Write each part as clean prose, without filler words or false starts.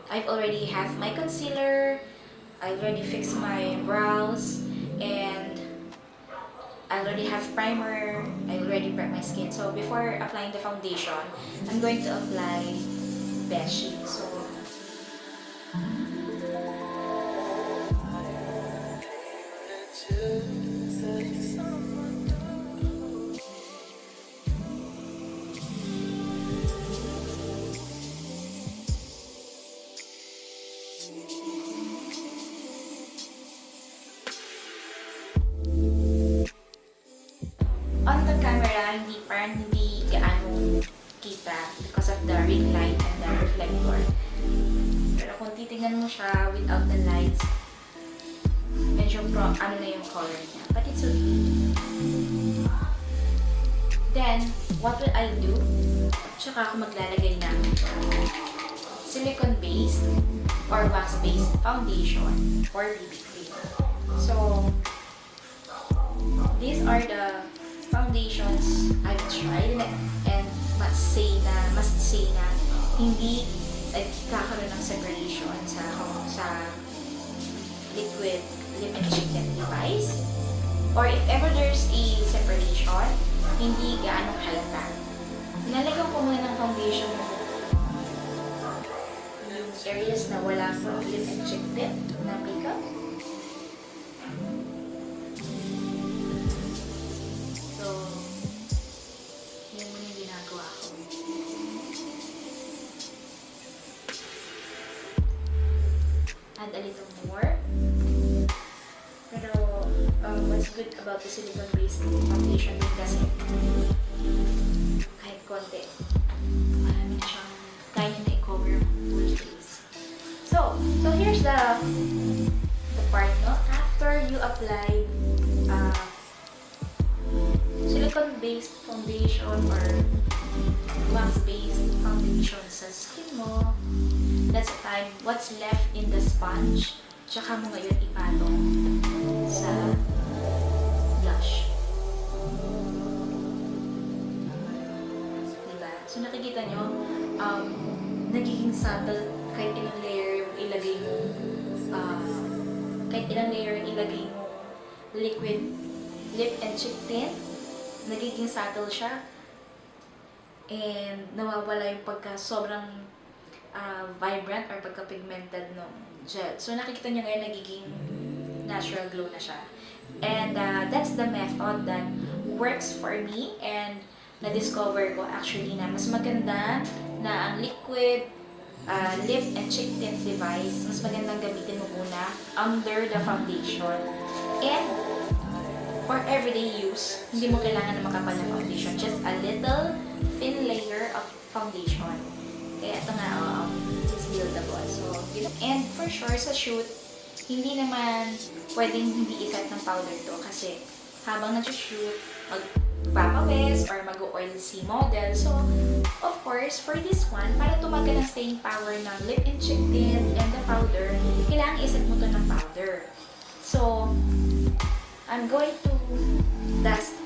I've already have my concealer, I already fixed my brows, and I already have primer, I already prep my skin. So before applying the foundation, I'm going to apply BESHIE. So on the camera, hindi gaano kita because of the ring light and the reflector. Pero kung titingnan mo siya without the lights, medyo ano na yung color niya. But it's okay. Then, what will I do? Tsaka ako maglalagay ng silicone-based or wax-based foundation or BB cream. So, these are the foundations I've tried and must say na hindi nagkakaroon ng separation sa liquid lip and cheek tint device, or if ever there's a separation, hindi gaano halata. Nilalagyan ko muna ng foundation yung areas na wala from lip and cheek tint na makeup. Add a little more. Pero what's good about the silicone-based foundation din kasi kahit konti, marami na siyang kaya na i-cover yung full face. So here's the part, no? After you apply silicone-based foundation or wax-based foundation sa skin mo, that's the time what's left in the sponge, tsaka mo ngayon ipatong sa blush. Diba? So nakikita nyo, nagiging subtle kahit ilang layer yung ilagay mo, liquid lip and cheek tint, nagiging subtle siya, and nawawala yung pagka sobrang vibrant or pagka-pigmented ng gel. So, nakikita nyo ngayon nagiging natural glow na siya. And that's the method that works for me, and na-discover ko actually na mas maganda na ang liquid lip and cheek tint device, mas magandang gamitin mo muna under the foundation. And for everyday use, hindi mo kailangan na makapal na foundation. Just a little thin layer of foundation. Kaya ito nga, it's buildable. So, and for sure, sa shoot, hindi naman pwedeng hindi ikat ng powder to kasi habang nag-shoot, magpapawis or mag-oil si model. So, of course, for this one, para tumagal ang staying power ng lip and cheek tint and the powder, kailangan iset mo to ng powder. So, I'm going to dust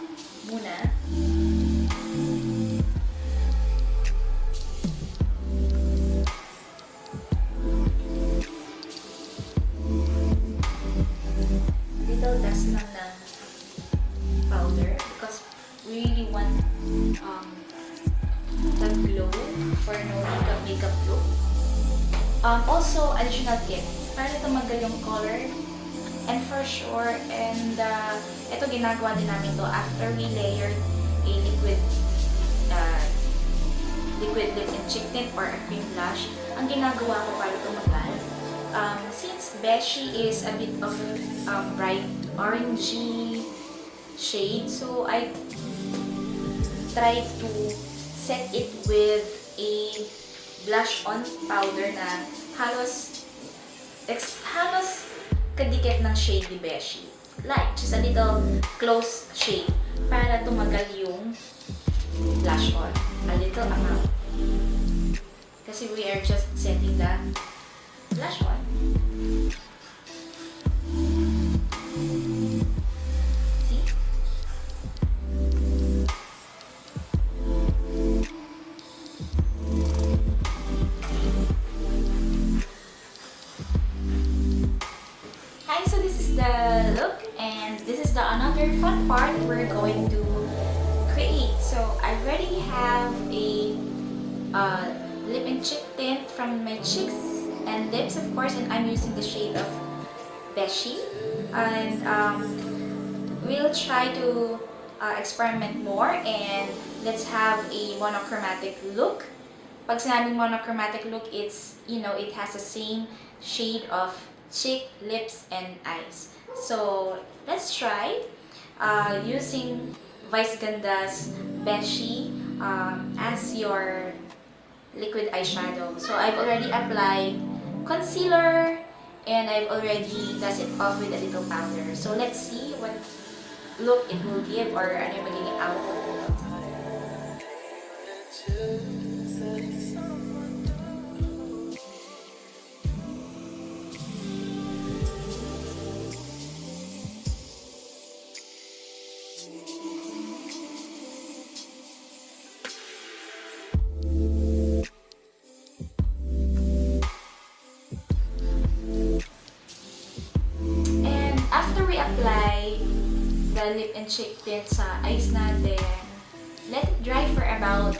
muna. Little dust lang ng powder because we really want that glow for no makeup look. Also, additional tip para tumagal yung color. And for sure, and ito ginagawa din namin to after we layered a liquid lip and cheek tint or a cream blush. Ang ginagawa ko para tumagal, since BESHIE is a bit of bright orangey shade, so I try to set it with a blush on powder na halos kadikit ng shade ni BESHIE. Like, just a little close shade para tumagal yung blush on. A little amount. Kasi we are just setting the blush on. See? other fun part we're going to create. So I already have a lip and cheek tint from my cheeks and lips, of course, and I'm using the shade of BESHIE. And we'll try to experiment more, and let's have a monochromatic look. Pag sinabing monochromatic look, it's, it has the same shade of cheek, lips, and eyes. So let's try using Vice Ganda's BESHIE as your liquid eyeshadow. So I've already applied concealer and I've already dusted it off with a little powder. So let's see what look it will give, or ano yung magiging output nito. After we apply the lip and cheek tint sa eyes natin, let it dry for about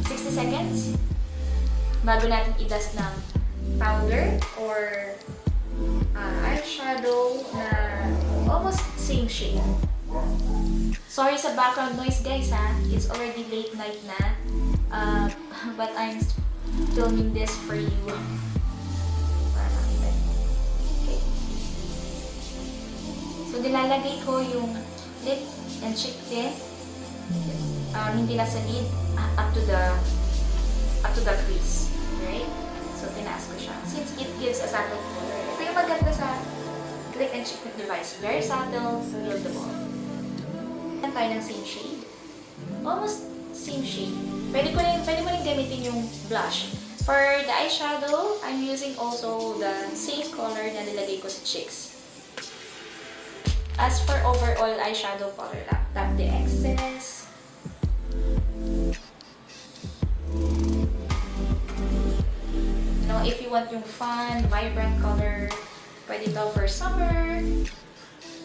60 seconds bago natin i-dust ng powder or eyeshadow na almost same shade. Sorry sa background noise, guys, ha? It's already late night na, but I'm filming this for you. So, nilalagay ko yung lip and cheek tint, hindi lang sa lid, up to the crease, right? So, tinaas ko siya. Since it gives a subtle color. Ito yung maganda sa lip and cheek tint device. Very subtle, buildable. Ayan tayo ng same shade. Almost same shade. Pwede mo rin gamitin yung blush. For the eyeshadow, I'm using also the same color na nilagay ko sa cheeks. As for overall eyeshadow color, tap the excess. If you want yung fun, vibrant color, pwede ito for summer.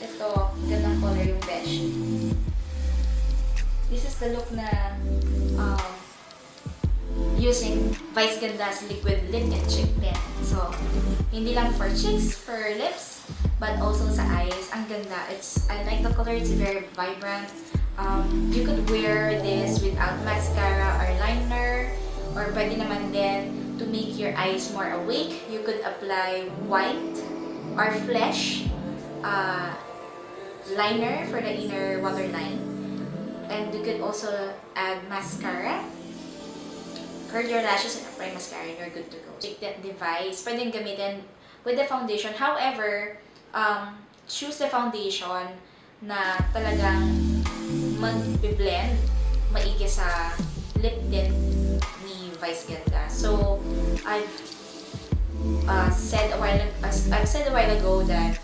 Ito, gandang color yung BESHIE. This is the look na using Vice Ganda's liquid lip and cheek tint. So, hindi lang for cheeks, for lips, but also sa eyes. Ang ganda. I like the color. It's very vibrant. You could wear this without mascara or liner, or pwede naman din to make your eyes more awake. You could apply white or flesh liner for the inner waterline, and you could also add mascara. Curl your lashes and apply mascara, and you're good to go. Check that device. Pwedeng gamitin with the foundation. However, choose the foundation na talagang mag-blend maigi sa lip tint ni Vice Ganda. So, I've said a while ago that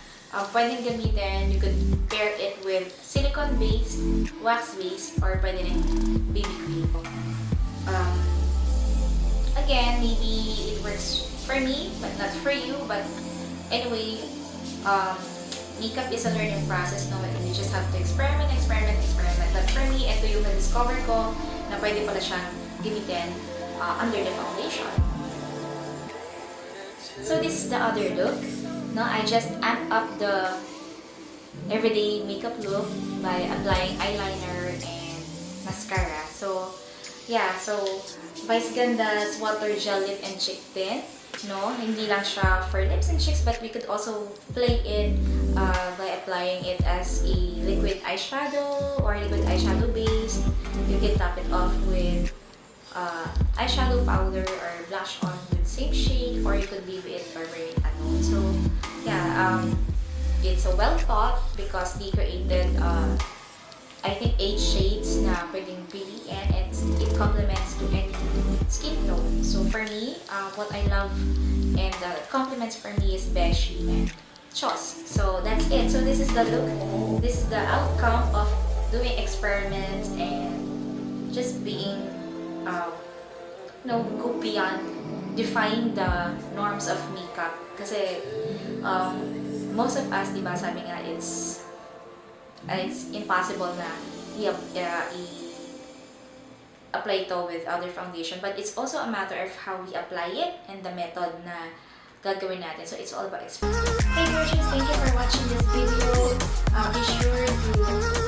pwedeng gamitin, you could pair it with silicone-based, wax-based, or pwede rin BB cream. Again, maybe it works for me, but not for you. But anyway, makeup is a learning process, no? And you just have to experiment. But for me, ito yung na-discover ko na pwede pala siyang gamitin under the foundation. So this is the other look. No, I just amp up the everyday makeup look by applying eyeliner and mascara. So yeah, so Vice Ganda's water gel lip and cheek tint. No, hindi lang siya for lips and cheeks, but we could also play it by applying it as a liquid eyeshadow or liquid eyeshadow base. You can top it off with eyeshadow powder or blush on with same shade, or you could leave it or wear it alone. So yeah, it's a well thought because they created I think 8 shades na pwedeng pili, and it complements to any skin tone. So for me, what I love and complements for me is BESHIE and CHOS. So that's it. So this is the look. This is the outcome of doing experiments and just being, go beyond defying the norms of makeup. Kasi most of us, diba, sabi nga, it's impossible na apply ito with other foundation, but it's also a matter of how we apply it and the method na gagawin natin. So, it's all about experience. Hey Virgins, thank you for watching this video. Be sure to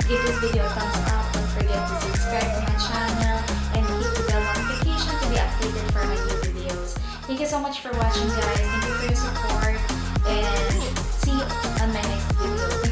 give this video a thumbs up. Don't forget to subscribe to my channel and hit the bell notification to be updated for my new videos. Thank you so much for watching, guys. Thank you for your support and see you on my next video.